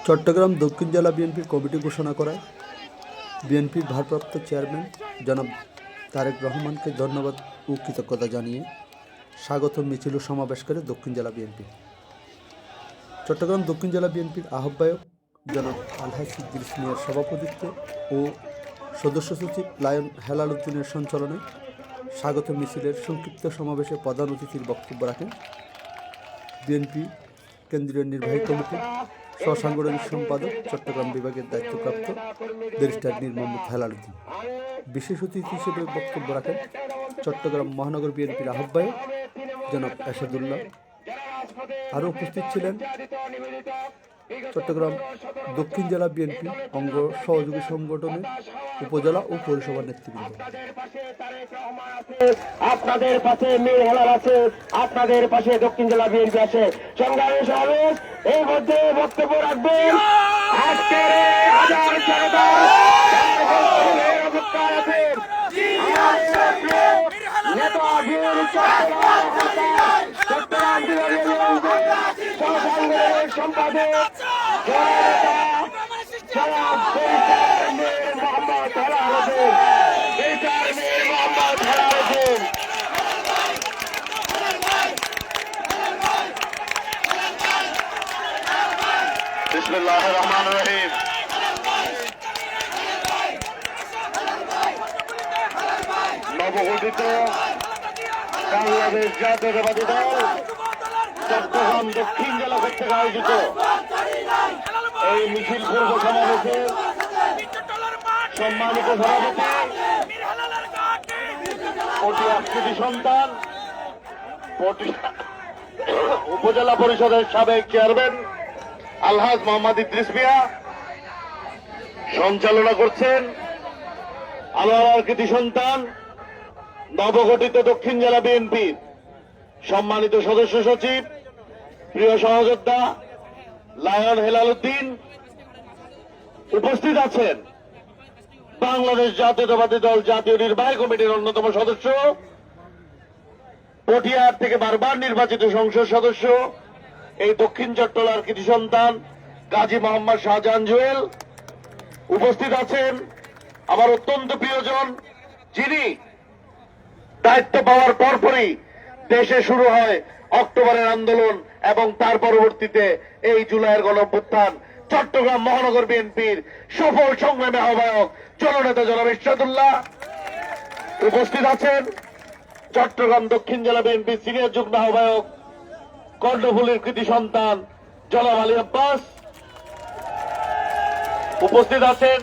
চট্টগ্রাম দক্ষিণ জেলা বিএনপির কমিটি ঘোষণা করায় বিএনপির ভারপ্রাপ্ত চেয়ারম্যান জনাব তারেক রহমানকে ধন্যবাদ ও কৃতজ্ঞতা জানিয়ে স্বাগত মিছিল ও সমাবেশ করে দক্ষিণ জেলা বিএনপি। চট্টগ্রাম দক্ষিণ জেলা বিএনপির আহ্বায়ক জনাব আলহাজ ইদ্রিস মিয়ার সভাপতিত্বে ও সদস্য সচিব লায়ন হেলাল উদ্দিনের সঞ্চালনে স্বাগত মিছিলের সংক্ষিপ্ত সমাবেশে প্রধান অতিথির বক্তব্য রাখেন বিএনপি কেন্দ্রীয় নির্বাহী কমিটির সহসাংগঠনিক সম্পাদক চট্টগ্রাম বিভাগের দায়িত্বপ্রাপ্ত ব্যারিস্টার মীর মোহাম্মদ হেলাল উদ্দিন। বিশেষ অতিথি হিসেবে বক্তব্য রাখেন চট্টগ্রাম মহানগর বিএনপির আহ্বায়ক জনাব এরশাদুল্লাহ। আরও উপস্থিত ছিলেন চট্টগ্রাম দক্ষিণ জেলা বিএনপি অঙ্গ সহযোগী সংগঠনের উপজেলা ও পৌরসভার নেতৃবৃন্দ। আপনাদের পাশে মীর হেলাল আছে, আপনাদের পাশে দক্ষিণ জেলা বিএনপি আছে। সংগ্রামী সমাবেশ এর মধ্যে বক্তব্য রাখবেন আজকের হাজার জনতা নেতা বীর চট্টগ্রাম বিভাগের সম্পাদক মোহাম্মদ হেলাল হোসেন। বিসমিল্লাহির রহমানির রহিম। নবগঠিত বাংলাদেশ জাতীয়তাবাদী দল চট্টগ্রাম দক্ষিণ জেলা কর্তৃক আয়োজিত এই মিছিল পূর্ব সমাবেশে সম্মানিত সভাপতি পটিয়া কৃতি সন্তান উপজেলা পরিষদের সাবেক চেয়ারম্যান আলহাজ মোহাম্মদ ইদ্রিস মিয়া সঞ্চালনা করছেন। আলোয়ার কৃতি সন্তান নবগঠিত দক্ষিণ জেলা বিএনপির সম্মানিত সদস্য সচিব প্রিয় সহযোদ্ধা লায়ন হেলাল উদ্দিন। উপস্থিত আছেন বাংলাদেশ জাতীয়তাবাদী দল জাতীয় নির্বাহী কমিটির অন্যতম সদস্য, পটিয়ার থেকে বারবার নির্বাচিত সংসদ সদস্য, এই দক্ষিণ চট্টলার কৃতি সন্তান গাজী মোহাম্মদ শাহজাহান জুয়েল। উপস্থিত আছেন আমার অত্যন্ত প্রিয়জন, যিনি দায়িত্ব পাওয়ার পরপরই দেশে শুরু হয় অক্টোবরের আন্দোলন এবং তার পরবর্তীতে এই জুলাইয়ের গণঅভ্যুত্থান, চট্টগ্রাম মহানগর বিএনপির সফল সংগ্রামী আহ্বায়ক জননেতা জনাব এরশাদুল্লাহ। উপস্থিত আছেন চট্টগ্রাম দক্ষিণ জেলা বিএনপির সিনিয়র যুগ্ম আহ্বায়ক কর্ণফুলীর কৃতি সন্তান জনাব আলী আব্বাস। উপস্থিত আছেন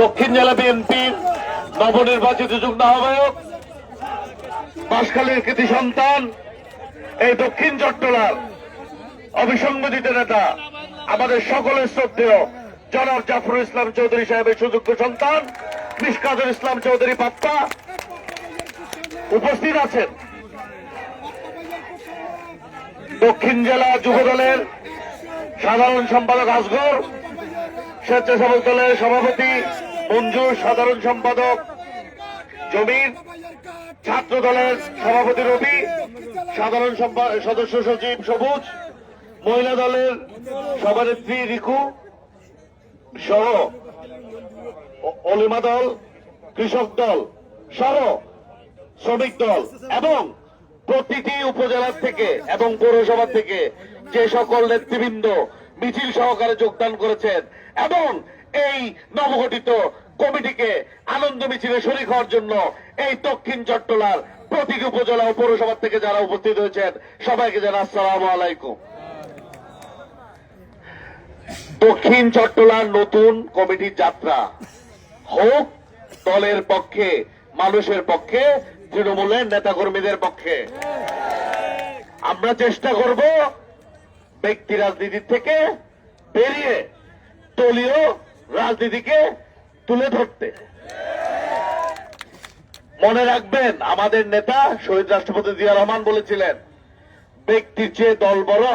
দক্ষিণ জেলা বিএনপির নবনির্বাচিত যুগ্ম আহ্বায়ক বাঁশখালীর কৃতি সন্তান এই দক্ষিণ চট্টলার অবিসংবাদিত নেতা আমাদের সকলের শ্রদ্ধেয় জনাব জাফরুল ইসলাম চৌধুরী সাহেবের সুযোগ্য সন্তান মিশকাতুল ইসলাম চৌধুরী পাপ্পা। উপস্থিত আছেন দক্ষিণ জেলা যুব দলের সাধারণ সম্পাদক আসগর, স্বেচ্ছাসেবক দলের সভাপতি মঞ্জু, সাধারণ সম্পাদক জমির, ছাত্র দলের সভাপতি রবি, সাধারণ সদস্য সচিব সবুজ, মহিলা দলের সভানেত্রী রিকু সহ অলিমা দল, কৃষক দল সহ শ্রমিক দল এবং প্রতিটি উপজেলা থেকে এবং পৌরসভা থেকে যে সকল নেতৃবৃন্দ মিছিল সহকারে যোগদান করেছেন এবং এই নবগঠিত কমিটিকে আনন্দ মিছিলে শরীক হওয়ার জন্য এই দক্ষিণ চট্টলার প্রতিটি উপজেলা ও পৌরসভা থেকে যারা উপস্থিত হয়েছেন সবাইকে জানাই আসসালামু আলাইকুম। দক্ষিণ চট্টলার নতুন কমিটির যাত্রা হোক দলের পক্ষে, মানুষের পক্ষে, তৃণমূলের নেতাকর্মীদের পক্ষে। আমরা চেষ্টা করব ব্যক্তি রাজনীতির থেকে বেরিয়ে দলীয় রাজনীতিকে তুলে ধরতে। মনে রাখবেন, আমাদের নেতা শহীদ রাষ্ট্রপতি জিয়া রহমান বলেছিলেন, ব্যক্তির চেয়ে দল বড়,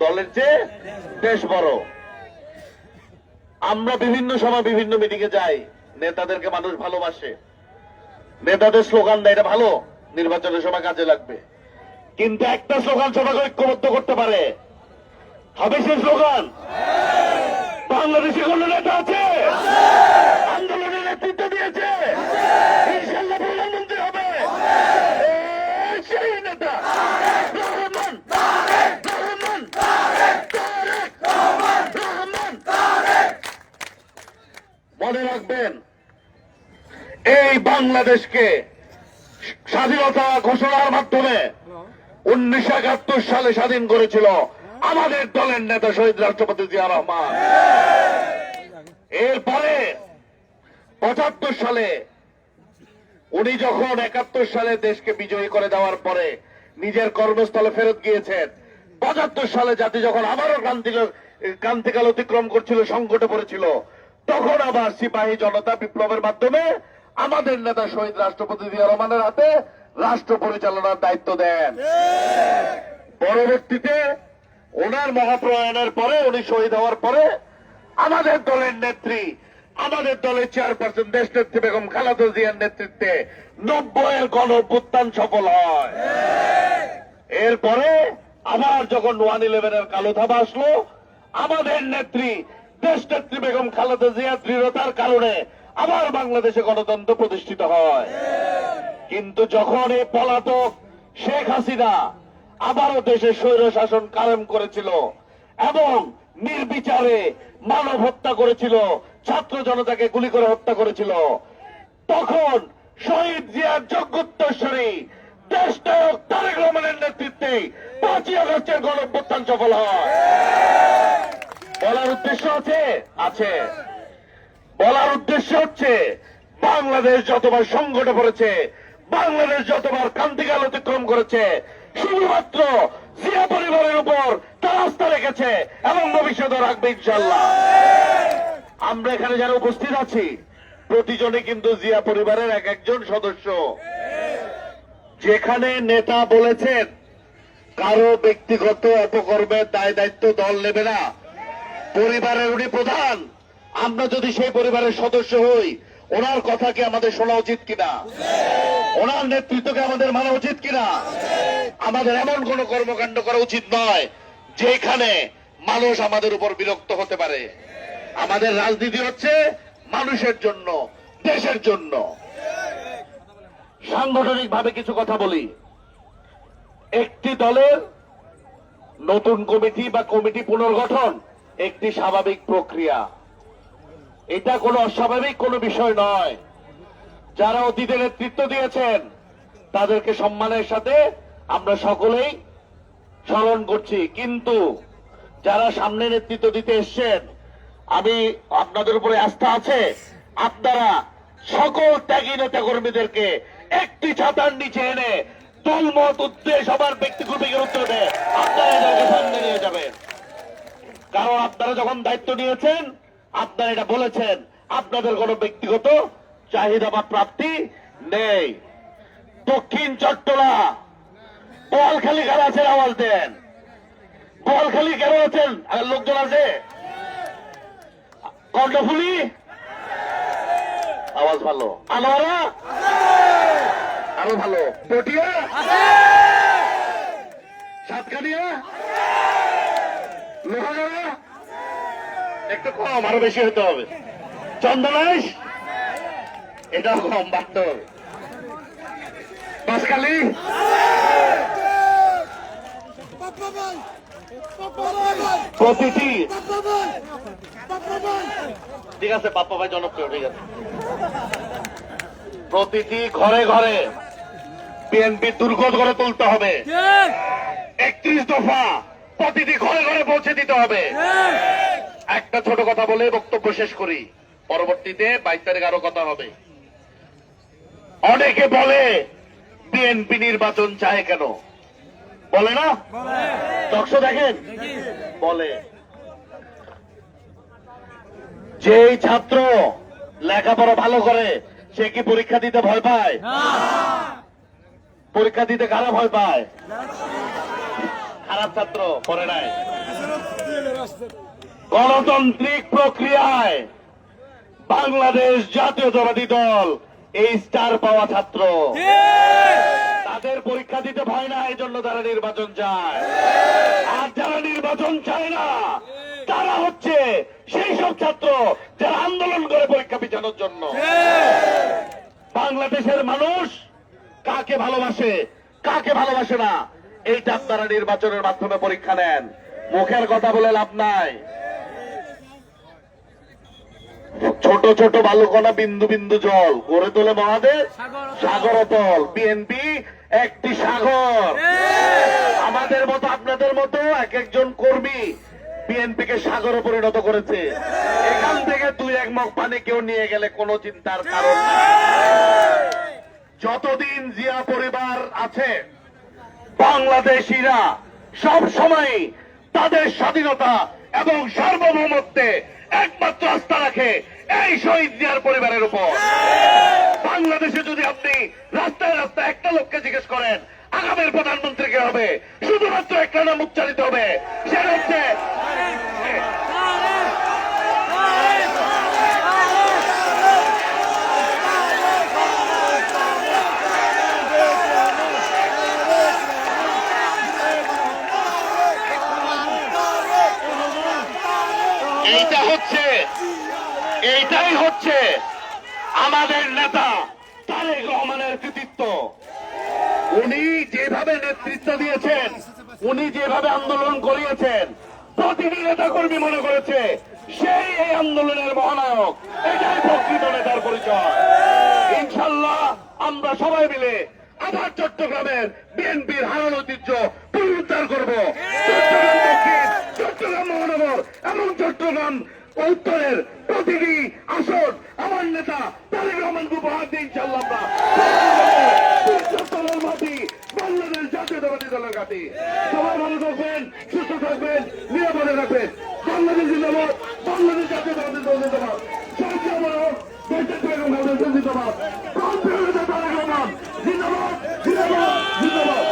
দলের চেয়ে দেশ বড়। আমরা বিভিন্ন সময় বিভিন্ন মিটিংয়ে যাই, নেতাদেরকে মানুষ ভালোবাসে, নেতাদের স্লোগান দেয়, এটা ভালো, নির্বাচনের সময় কাজে লাগবে। কিন্তু একটা স্লোগান সবাইকে ঐক্যবদ্ধ করতে পারে, হবে সে স্লোগান বাংলাদেশে কোন নেতা আছে আন্দোলনের নেতৃত্ব দিয়েছে, ইনশাআল্লাহ প্রধানমন্ত্রী হবে সেই নেতা রহমান, রহমান, তারেক রহমান। মনে রাখবেন, এই বাংলাদেশকে স্বাধীনতা ঘোষণার মাধ্যমে 1971 সালে স্বাধীন করেছিল আমাদের দলের নেতা শহীদ রাষ্ট্রপতি জিয়া রহমান। এরপরে 75 সালে উনি যখন 71 সালে দেশকে বিজয়ী করে দেওয়ার পরে নিজের কর্মস্থলে ফেরত গিয়েছেন, 75 সালে জাতি যখন আবারও ক্রান্তিকাল অতিক্রম করছিল, সংকটে পড়েছিল, তখন আবার সিপাহী জনতা বিপ্লবের মাধ্যমে আমাদের নেতা শহীদ রাষ্ট্রপতি জিয়া রহমানের হাতে রাষ্ট্র পরিচালনার দায়িত্ব দেন। পরবর্তীতে ওনার মহাপ্রয়াণের পরে, উনি শহীদ হওয়ার পরে আমাদের দলের নেত্রী, আমাদের দলের চেয়ারপারসন দেশ নেত্রী বেগম খালেদা জিয়ার নেতৃত্বে 90-এর গণ অভ্যুত্থান সফল হয়। এরপরে আবার যখন 1/11-এর কালো থাবা আসলো, আমাদের নেত্রী দেশ নেত্রী বেগম খালেদা জিয়ার দৃঢ়তার কারণে আবার বাংলাদেশে গণতন্ত্র প্রতিষ্ঠিত হয়। কিন্তু যখন এই পলাতক শেখ হাসিনা আবারও দেশে স্বৈর শাসন কায়েম করেছিল এবং নির্বিচারে মানব হত্যা করেছিল, ছাত্র জনতাকে গুলি করে হত্যা করেছিল, তখন শহীদ জিয়ার যোগ্যোত্তরসূরি দেশনায়ক তারেক রহমানের নেতৃত্বে 5ই আগস্টের গণ অভ্যুত্থান সফল হয়। বলার উদ্দেশ্য আছে বলার উদ্দেশ্য হচ্ছে, বাংলাদেশ যতবার সংকটে পড়েছে, বাংলাদেশ যতবার ক্রান্তিকাল অতিক্রম করেছে, শুধুমাত্র জিয়া পরিবারের উপর তার আস্থা রেখেছে এবং ভবিষ্যতে রাখবে ইনশাআল্লাহ। আমরা এখানে যারা উপস্থিত আছি প্রতিজনে কিন্তু জিয়া পরিবারের এক একজন সদস্য। যেখানে নেতা বলেছেন কারো ব্যক্তিগত অপকর্মের দায় দায়িত্ব দল নেবে না, পরিবারের উনি প্রধান, আমরা যদি সেই পরিবারের সদস্য হই, ওনার কথা কি আমাদের শোনা উচিত কিনা, ওনার নেতৃত্বকে আমাদের মানা উচিত কিনা? আমাদের এমন কোন কর্মকাণ্ড করা উচিত নয় যেখানে মানুষ আমাদের উপর বিরক্ত হতে পারে। আমাদের রাজনীতি হচ্ছে মানুষের জন্য, দেশের জন্য। সাংগঠনিক ভাবে কিছু কথা বলি। একটি দলের নতুন কমিটি বা কমিটি পুনর্গঠন একটি স্বাভাবিক প্রক্রিয়া, এটা কোনো অস্বাভাবিক কোনো বিষয় নয়। যারা অতীতে নেতৃত্ব দিয়েছেন তাদেরকে সম্মানের সাথে আমরা সকলেই স্মরণ করছি, কিন্তু যারা সামনে নেতৃত্ব দিতে এসছেন, আমি আপনাদের উপরে আস্থা আছে, আপনারা সকল ত্যাগী নেতা কর্মীদেরকে একটি ছাতার নিচে এনে দলমত উদ্দেশ্য সবার ব্যক্তিগত উত্তরে আপনারা এদেরকে সামনে নিয়ে যাবেন। কারণ আপনারা যখন দায়িত্ব নিয়েছেন, আপনারা এটা বলেছেন আপনাদের কোনো ব্যক্তিগত চাহিদা বা প্রাপ্তি নেই। দক্ষিণ চট্টলা বোয়ালখালী কারা আছেন আওয়াজ দেন। বোয়ালখালী কেন আছেন আর লোকজন আছে? কর্ণফুলী আওয়াজ ভালো, আনোয়ারা আরো ভালো, পটিয়া, সাতকানিয়া, লোহাগড়া একটু কম, আরো বেশি হতে হবে, চন্দনাইশ এটাও কম, বাড়তে হবে, বাঁশখালী, প্রতিটি, ঠিক আছে পাপ্পা ভাই জনপ্রিয়, ঠিক আছে, প্রতিটি ঘরে ঘরে বিএনপি দুর্গ গড়ে তুলতে হবে। 31 দফা প্রতিটি ঘরে ঘরে পৌঁছে দিতে হবে। একটা ছোট কথা বলে বক্তব্য শেষ করি, পরবর্তীতে 22 তারিখ আরো কথা হবে। অনেকে বলে বিএনপি নির্বাচন চায় কেন, বলে না? দর্শ দেখেন, বলে যেই ছাত্র লেখাপড়া ভালো করে সে কি পরীক্ষা দিতে ভয় পায়? পরীক্ষা দিতে কারা ভয় পায়? খারাপ ছাত্র পড়ে নাই। গণতান্ত্রিক প্রক্রিয়ায় বাংলাদেশ জাতীয়তাবাদী দল এই স্টার পাওয়া ছাত্র, যাদের পরীক্ষা দিতে ভয় না, এই জন্য তারা নির্বাচন চায়। আর যারা নির্বাচন চায় না, তারা হচ্ছে সেই সব ছাত্র যারা আন্দোলন করে পরীক্ষা পিছানোর জন্য। বাংলাদেশের মানুষ কাকে ভালোবাসে, কাকে ভালোবাসে না, এইটা আপনারা নির্বাচনের মাধ্যমে পরীক্ষা নেন। মুখের কথা বলে লাভ নাই। ছোট ছোট বালুকণা বিন্দু বিন্দু জল গড়ে তোলে মহাদেশ সাগরতল। বিএনপি একটি সাগর। আমাদের মতো আপনাদের মতো এক একজন কর্মী বিএনপিকে সাগরে পরিণত করেছে। এখান থেকে দুই এক মগ পানি কেউ নিয়ে গেলে কোনো চিন্তার কারণ নেই। যতদিন জিয়া পরিবার আছে, বাংলাদেশিরা সব সময় তাদের স্বাধীনতা এবং সার্বভৌমত্বে একমাত্র আস্থা রাখে এই শহীদ জিয়ার পরিবারের উপর। বাংলাদেশে যদি আপনি রাস্তায় রাস্তায় একটা লোককে জিজ্ঞেস করেন আগামীর প্রধানমন্ত্রী কে হবে, শুধুমাত্র একটা নাম উচ্চারিত হবে, সেটা হচ্ছে এইটাই হচ্ছে আমাদের নেতা তারেক রহমানের কৃতিত্ব। উনি যেভাবে নেতৃত্ব দিয়েছেন, উনি যেভাবে আন্দোলন করিয়েছেন, প্রতিটি নেতা কর্মী মনে করেছে সেই এই আন্দোলনের মহানায়ক। এটাই প্রকৃত নেতার পরিচয়। ইনশাল্লাহ আমরা সবাই মিলে আবার চট্টগ্রামের বিএনপির হারানো ঐতিহ্য পুনরুদ্ধার করব। চট্টগ্রাম দক্ষিণ, চট্টগ্রাম মহানগর এবং চট্টগ্রাম উত্তরের প্রতিটি আসন আমার নেতা তারেক রহমানকে উপহার দিয়ে ইনশাল্লাহ আমরা মাটি বাংলাদেশ জাতীয়তাবাদী দলের ঘাঁটি। সবাই ভালো থাকবেন, সুস্থ থাকবেন, নিরাপদে রাখবেন। বাংলাদেশ জিন্দাবাদ, বাংলাদেশ জাতীয়তাবাদী দল জিন্দাবাদ, শহীদ জিয়াবাদ, দেশের বেগম খালেদা জিন্দাবাদ, প্রাণপ্রিয় নেতা তারেক রহমান জিন্দাবাদ, জিন্দাবাদ, জিন্দাবাদ।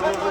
Bye.